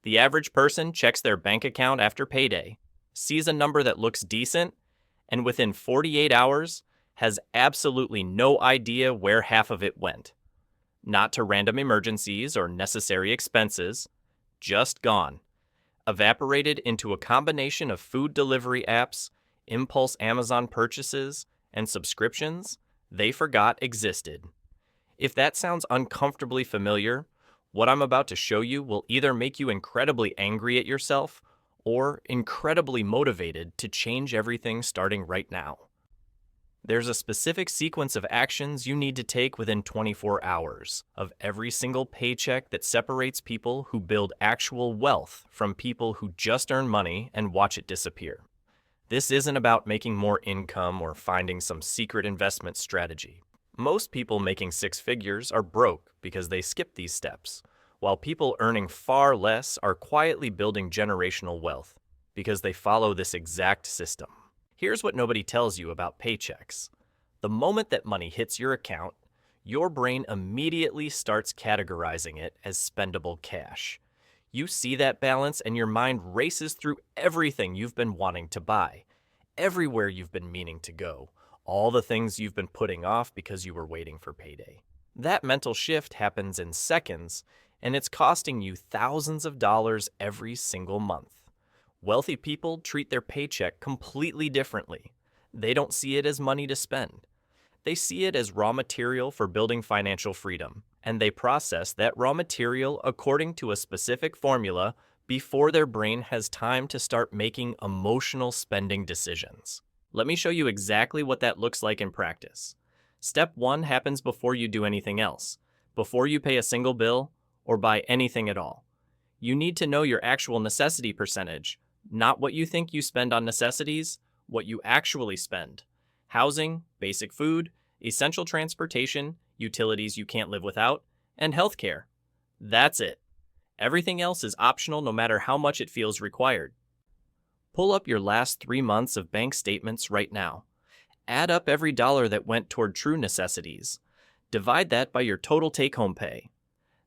The average person checks their bank account after payday, sees a number that looks decent, and within 48 hours has absolutely no idea where half of it went. Not to random emergencies or necessary expenses, just gone. Evaporated into a combination of food delivery apps, impulse Amazon purchases, and subscriptions they forgot existed. If that sounds uncomfortably familiar, what I'm about to show you will either make you incredibly angry at yourself or incredibly motivated to change everything starting right now. There's a specific sequence of actions you need to take within 24 hours of every single paycheck that separates people who build actual wealth from people who just earn money and watch it disappear. This isn't about making more income or finding some secret investment strategy. Most people making six figures are broke because they skip these steps, while people earning far less are quietly building generational wealth because they follow this exact system. Here's what nobody tells you about paychecks. The moment that money hits your account, your brain immediately starts categorizing it as spendable cash. You see that balance and your mind races through everything you've been wanting to buy, everywhere you've been meaning to go, all the things you've been putting off because you were waiting for payday. That mental shift happens in seconds, and it's costing you thousands of dollars every single month. Wealthy people treat their paycheck completely differently. They don't see it as money to spend. They see it as raw material for building financial freedom, and they process that raw material according to a specific formula before their brain has time to start making emotional spending decisions. Let me show you exactly what that looks like in practice. Step 1 happens before you do anything else, before you pay a single bill or buy anything at all. You need to know your actual necessity percentage, not what you think you spend on necessities, what you actually spend. Housing, basic food, essential transportation, utilities you can't live without, and healthcare. That's it. Everything else is optional no matter how much it feels required. Pull up your last 3 months of bank statements right now. Add up every dollar that went toward true necessities. Divide that by your total take-home pay.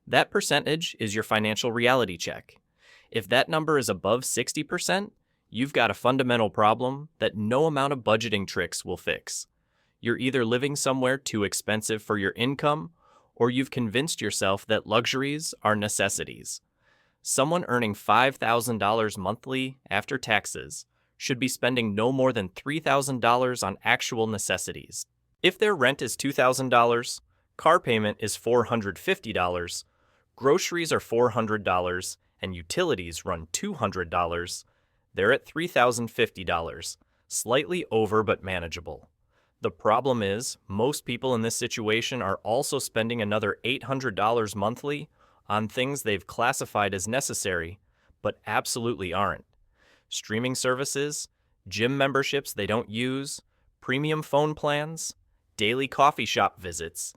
That percentage is your financial reality check. If that number is above 60%, you've got a fundamental problem that no amount of budgeting tricks will fix. You're either living somewhere too expensive for your income, or you've convinced yourself that luxuries are necessities. Someone earning $5,000 monthly after taxes should be spending no more than $3,000 on actual necessities. If their rent is $2,000, car payment is $450, groceries are $400, and utilities run $200, they're at $3,050, slightly over but manageable. The problem is, most people in this situation are also spending another $800 monthly on things they've classified as necessary, but absolutely aren't. Streaming services, gym memberships they don't use, premium phone plans, daily coffee shop visits,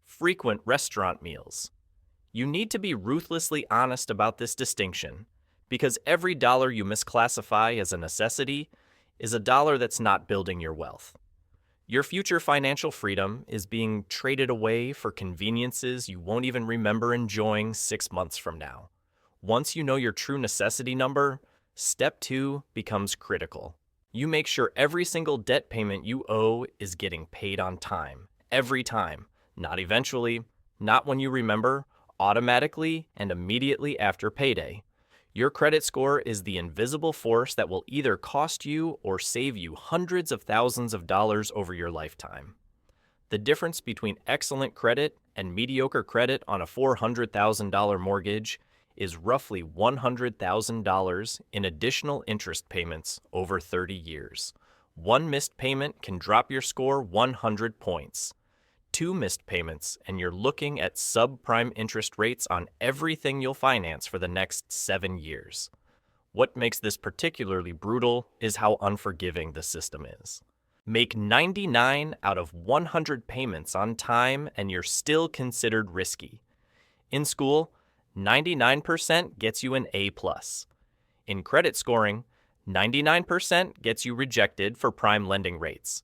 frequent restaurant meals. You need to be ruthlessly honest about this distinction, because every dollar you misclassify as a necessity is a dollar that's not building your wealth. Your future financial freedom is being traded away for conveniences you won't even remember enjoying 6 months from now. Once you know your true necessity number, step 2 becomes critical. You make sure every single debt payment you owe is getting paid on time, every time, not eventually, not when you remember, automatically and immediately after payday. Your credit score is the invisible force that will either cost you or save you hundreds of thousands of dollars over your lifetime. The difference between excellent credit and mediocre credit on a $400,000 mortgage is roughly $100,000 in additional interest payments over 30 years. One missed payment can drop your score 100 points. 2 missed payments, and you're looking at subprime interest rates on everything you'll finance for the next 7 years. What makes this particularly brutal is how unforgiving the system is. Make 99 out of 100 payments on time, and you're still considered risky. In school, 99% gets you an A+. In credit scoring, 99% gets you rejected for prime lending rates.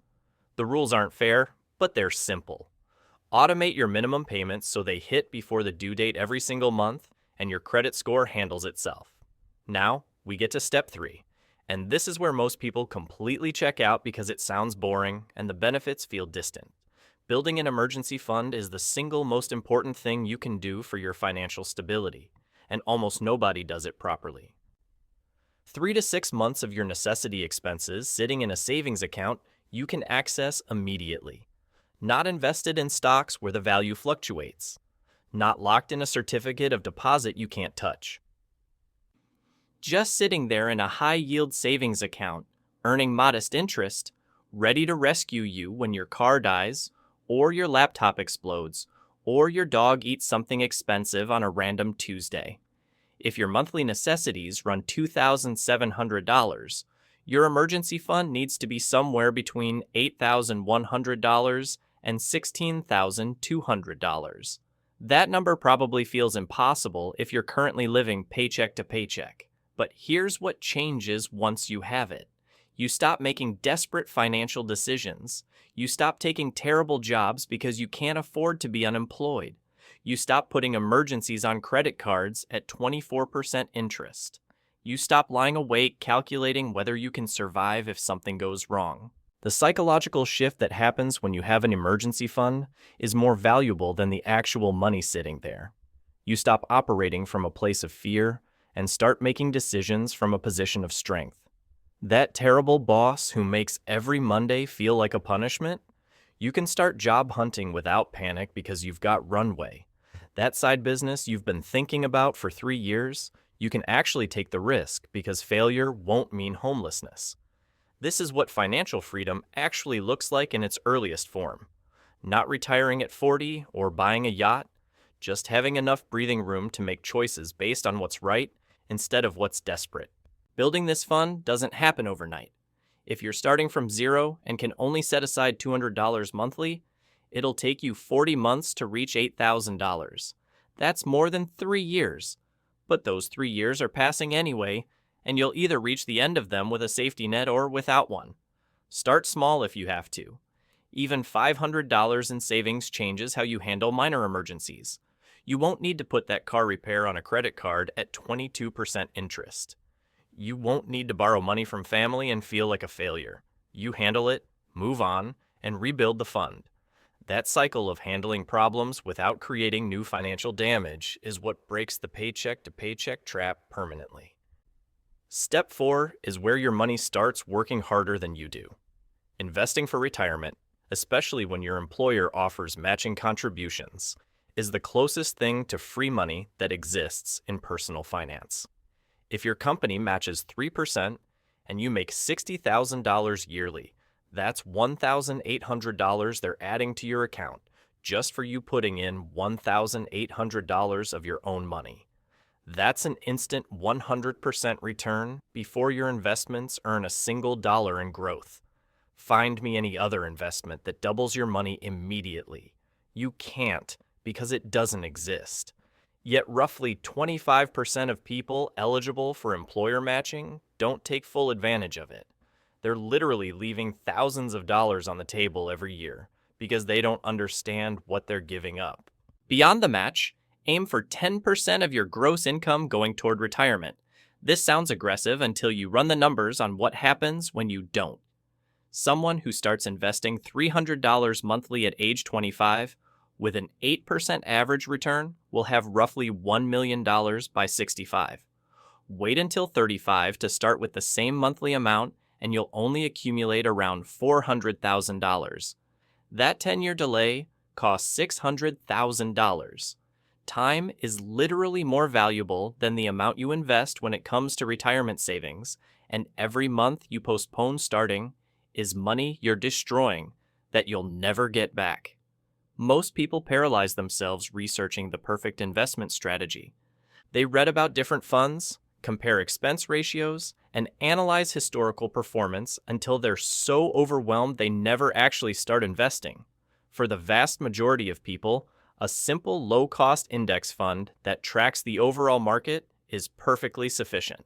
The rules aren't fair, but they're simple. Automate your minimum payments so they hit before the due date every single month, and your credit score handles itself. Now, we get to step 3, and this is where most people completely check out because it sounds boring and the benefits feel distant. Building an emergency fund is the single most important thing you can do for your financial stability, and almost nobody does it properly. 3 to 6 months of your necessity expenses sitting in a savings account you can access immediately. Not invested in stocks where the value fluctuates. Not locked in a certificate of deposit you can't touch. Just sitting there in a high-yield savings account, earning modest interest, ready to rescue you when your car dies, or your laptop explodes, or your dog eats something expensive on a random Tuesday. If your monthly necessities run $2,700, your emergency fund needs to be somewhere between $8,100 and $16,200. That number probably feels impossible if you're currently living paycheck to paycheck. But here's what changes once you have it. You stop making desperate financial decisions. You stop taking terrible jobs because you can't afford to be unemployed. You stop putting emergencies on credit cards at 24% interest. You stop lying awake calculating whether you can survive if something goes wrong. The psychological shift that happens when you have an emergency fund is more valuable than the actual money sitting there. You stop operating from a place of fear and start making decisions from a position of strength. That terrible boss who makes every Monday feel like a punishment? You can start job hunting without panic because you've got runway. That side business you've been thinking about for 3 years, you can actually take the risk because failure won't mean homelessness. This is what financial freedom actually looks like in its earliest form. Not retiring at 40 or buying a yacht, just having enough breathing room to make choices based on what's right instead of what's desperate. Building this fund doesn't happen overnight. If you're starting from zero and can only set aside $200 monthly, it'll take you 40 months to reach $8,000. That's more than 3 years. But those 3 years are passing anyway, and you'll either reach the end of them with a safety net or without one. Start small if you have to. Even $500 in savings changes how you handle minor emergencies. You won't need to put that car repair on a credit card at 22% interest. You won't need to borrow money from family and feel like a failure. You handle it, move on, and rebuild the fund. That cycle of handling problems without creating new financial damage is what breaks the paycheck to paycheck trap permanently. Step 4 is where your money starts working harder than you do. Investing for retirement, especially when your employer offers matching contributions, is the closest thing to free money that exists in personal finance. If your company matches 3% and you make $60,000 yearly, that's $1,800 they're adding to your account just for you putting in $1,800 of your own money. That's an instant 100% return before your investments earn a single dollar in growth. Find me any other investment that doubles your money immediately. You can't because it doesn't exist. Yet roughly 25% of people eligible for employer matching don't take full advantage of it. They're literally leaving thousands of dollars on the table every year because they don't understand what they're giving up. Beyond the match, aim for 10% of your gross income going toward retirement. This sounds aggressive until you run the numbers on what happens when you don't. Someone who starts investing $300 monthly at age 25 with an 8% average return will have roughly $1 million by 65. Wait until 35 to start with the same monthly amount and you'll only accumulate around $400,000. That 10-year delay costs $600,000. Time is literally more valuable than the amount you invest when it comes to retirement savings, and every month you postpone starting is money you're destroying that you'll never get back. Most people paralyze themselves researching the perfect investment strategy. They read about different funds, compare expense ratios, and analyze historical performance until they're so overwhelmed they never actually start investing. For the vast majority of people, a simple low-cost index fund that tracks the overall market is perfectly sufficient.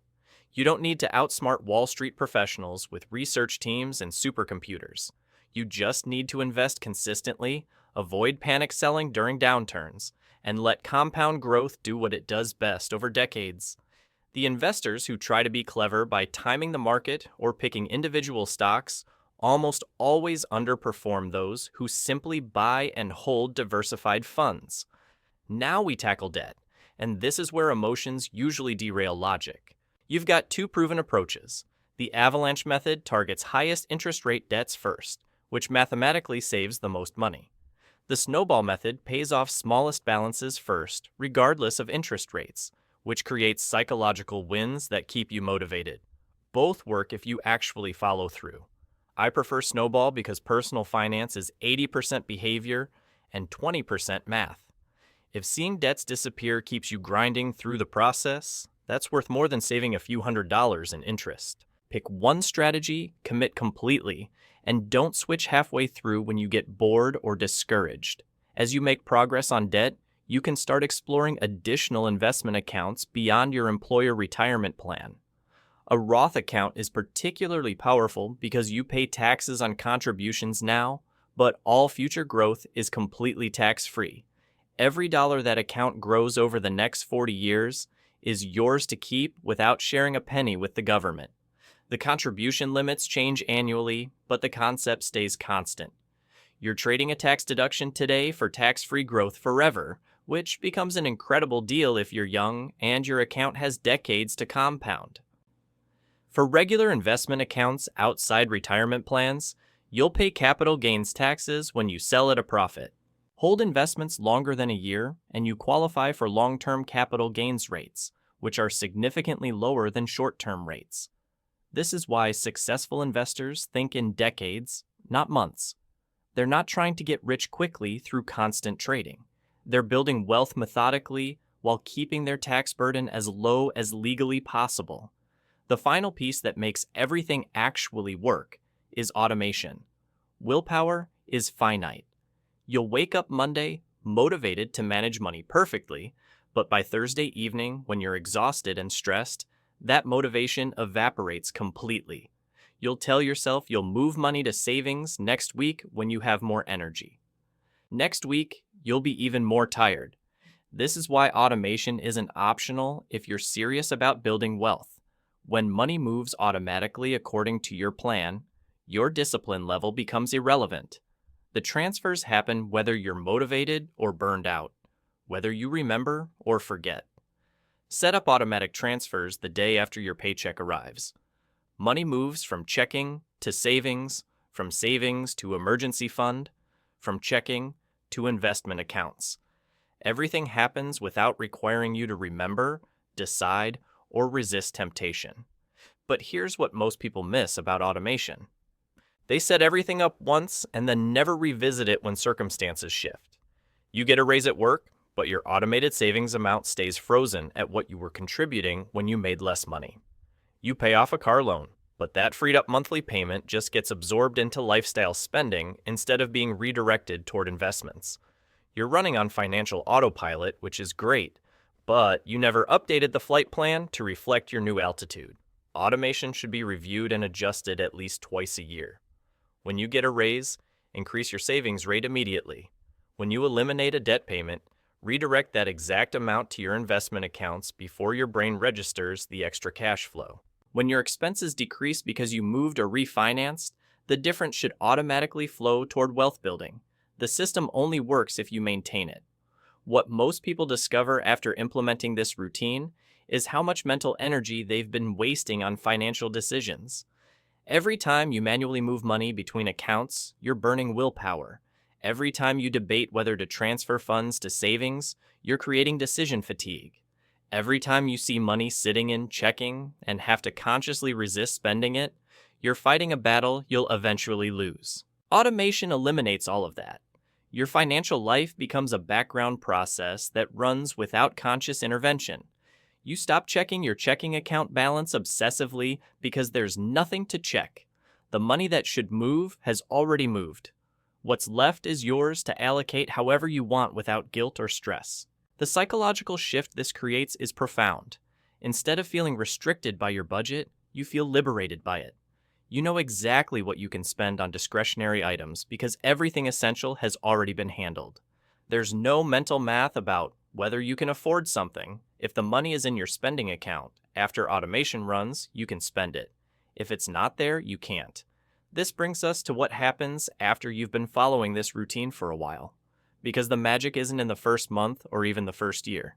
You don't need to outsmart Wall Street professionals with research teams and supercomputers. You just need to invest consistently, avoid panic selling during downturns, and let compound growth do what it does best over decades. The investors who try to be clever by timing the market or picking individual stocks almost always underperform those who simply buy and hold diversified funds. Now we tackle debt, and this is where emotions usually derail logic. You've got two proven approaches. The avalanche method targets highest interest rate debts first, which mathematically saves the most money. The snowball method pays off smallest balances first, regardless of interest rates, which creates psychological wins that keep you motivated. Both work if you actually follow through. I prefer snowball because personal finance is 80% behavior and 20% math. If seeing debts disappear keeps you grinding through the process, that's worth more than saving a few $100s in interest. Pick one strategy, commit completely, and don't switch halfway through when you get bored or discouraged. As you make progress on debt, you can start exploring additional investment accounts beyond your employer retirement plan. A Roth account is particularly powerful because you pay taxes on contributions now, but all future growth is completely tax-free. Every dollar that account grows over the next 40 years is yours to keep without sharing a penny with the government. The contribution limits change annually, but the concept stays constant. You're trading a tax deduction today for tax-free growth forever, which becomes an incredible deal if you're young and your account has decades to compound. For regular investment accounts outside retirement plans, you'll pay capital gains taxes when you sell at a profit. Hold investments longer than a year, and you qualify for long-term capital gains rates, which are significantly lower than short-term rates. This is why successful investors think in decades, not months. They're not trying to get rich quickly through constant trading. They're building wealth methodically while keeping their tax burden as low as legally possible. The final piece that makes everything actually work is automation. Willpower is finite. You'll wake up Monday motivated to manage money perfectly, but by Thursday evening, when you're exhausted and stressed, that motivation evaporates completely. You'll tell yourself you'll move money to savings next week when you have more energy. Next week, you'll be even more tired. This is why automation isn't optional if you're serious about building wealth. When money moves automatically according to your plan, your discipline level becomes irrelevant. The transfers happen whether you're motivated or burned out, whether you remember or forget. Set up automatic transfers the day after your paycheck arrives. Money moves from checking to savings, from savings to emergency fund, from checking to investment accounts. Everything happens without requiring you to remember, decide, or resist temptation. But here's what most people miss about automation. They set everything up once and then never revisit it when circumstances shift. You get a raise at work, but your automated savings amount stays frozen at what you were contributing when you made less money. You pay off a car loan, but that freed up monthly payment just gets absorbed into lifestyle spending instead of being redirected toward investments. You're running on financial autopilot, which is great, but you never updated the flight plan to reflect your new altitude. Automation should be reviewed and adjusted at least twice a year. When you get a raise, increase your savings rate immediately. When you eliminate a debt payment, redirect that exact amount to your investment accounts before your brain registers the extra cash flow. When your expenses decrease because you moved or refinanced, the difference should automatically flow toward wealth building. The system only works if you maintain it. What most people discover after implementing this routine is how much mental energy they've been wasting on financial decisions. Every time you manually move money between accounts, you're burning willpower. Every time you debate whether to transfer funds to savings, you're creating decision fatigue. Every time you see money sitting in checking and have to consciously resist spending it, you're fighting a battle you'll eventually lose. Automation eliminates all of that. Your financial life becomes a background process that runs without conscious intervention. You stop checking your checking account balance obsessively because there's nothing to check. The money that should move has already moved. What's left is yours to allocate however you want without guilt or stress. The psychological shift this creates is profound. Instead of feeling restricted by your budget, you feel liberated by it. You know exactly what you can spend on discretionary items because everything essential has already been handled. There's no mental math about whether you can afford something. If the money is in your spending account, after automation runs, you can spend it. If it's not there, you can't. This brings us to what happens after you've been following this routine for a while. Because the magic isn't in the first month or even the first year.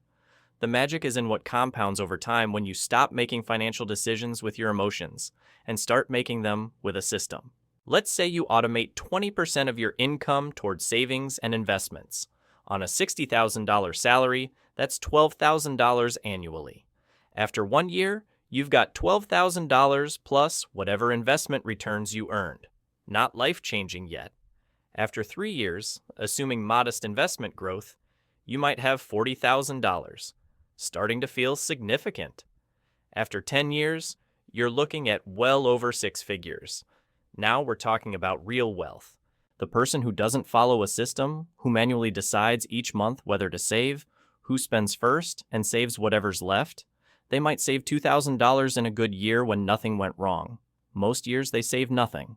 The magic is in what compounds over time when you stop making financial decisions with your emotions and start making them with a system. Let's say you automate 20% of your income towards savings and investments. On a $60,000 salary, that's $12,000 annually. After 1 year, you've got $12,000 plus whatever investment returns you earned. Not life-changing yet. After 3 years, assuming modest investment growth, you might have $40,000, starting to feel significant. After 10 years, you're looking at well over six figures. Now we're talking about real wealth. The person who doesn't follow a system, who manually decides each month whether to save, who spends first and saves whatever's left, they might save $2,000 in a good year when nothing went wrong. Most years they save nothing.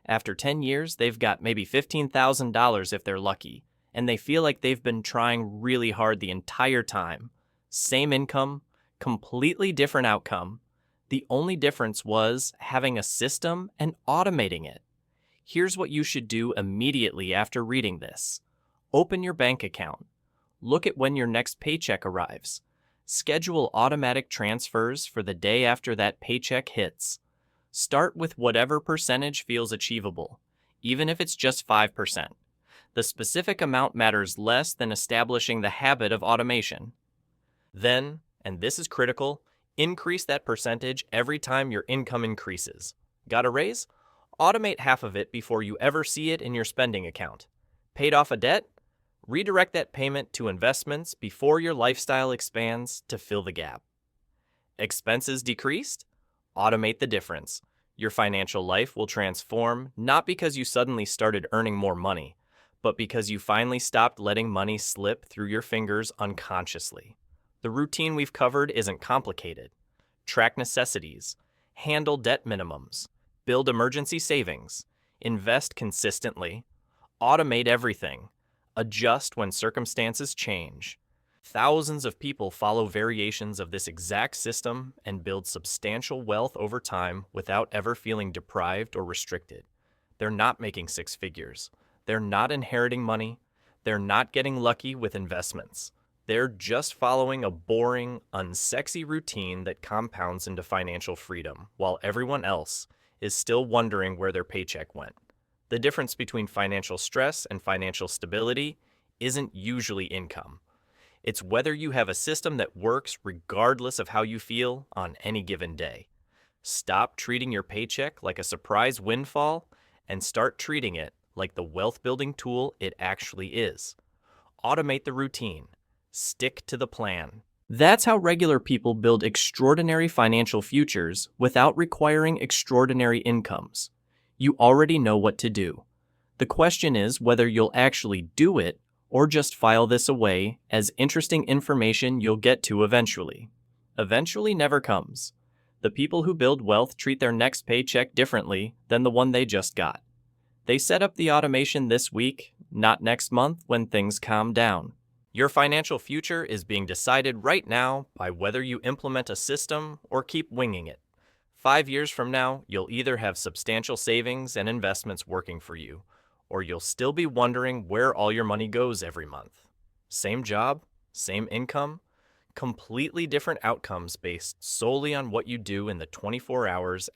After 10 years, they've got maybe $15,000 if they're lucky, and they feel like they've been trying really hard the entire time. Same income, completely different outcome. The only difference was having a system and automating it. Here's what you should do immediately after reading this. Open your bank account. Look at when your next paycheck arrives. Schedule automatic transfers for the day after that paycheck hits. Start with whatever percentage feels achievable, even if it's just 5%. The specific amount matters less than establishing the habit of automation. Then, and this is critical, increase that percentage every time your income increases. Got a raise? Automate half of it before you ever see it in your spending account. Paid off a debt? Redirect that payment to investments before your lifestyle expands to fill the gap. Expenses decreased? Automate the difference. Your financial life will transform not because you suddenly started earning more money, but because you finally stopped letting money slip through your fingers unconsciously. The routine we've covered isn't complicated. Track necessities, handle debt minimums, build emergency savings, invest consistently, automate everything, adjust when circumstances change. Thousands of people follow variations of this exact system and build substantial wealth over time without ever feeling deprived or restricted. They're not making six figures. They're not inheriting money. They're not getting lucky with investments. They're just following a boring, unsexy routine that compounds into financial freedom, while everyone else is still wondering where their paycheck went. The difference between financial stress and financial stability isn't usually income. It's whether you have a system that works regardless of how you feel on any given day. Stop treating your paycheck like a surprise windfall and start treating it like the wealth-building tool it actually is. Automate the routine. Stick to the plan. That's how regular people build extraordinary financial futures without requiring extraordinary incomes. You already know what to do. The question is whether you'll actually do it or just file this away as interesting information you'll get to eventually. Eventually never comes. The people who build wealth treat their next paycheck differently than the one they just got. They set up the automation this week, not next month when things calm down. Your financial future is being decided right now by whether you implement a system or keep winging it. 5 years from now, you'll either have substantial savings and investments working for you, or you'll still be wondering where all your money goes every month. Same job, same income, completely different outcomes based solely on what you do in the 24 hours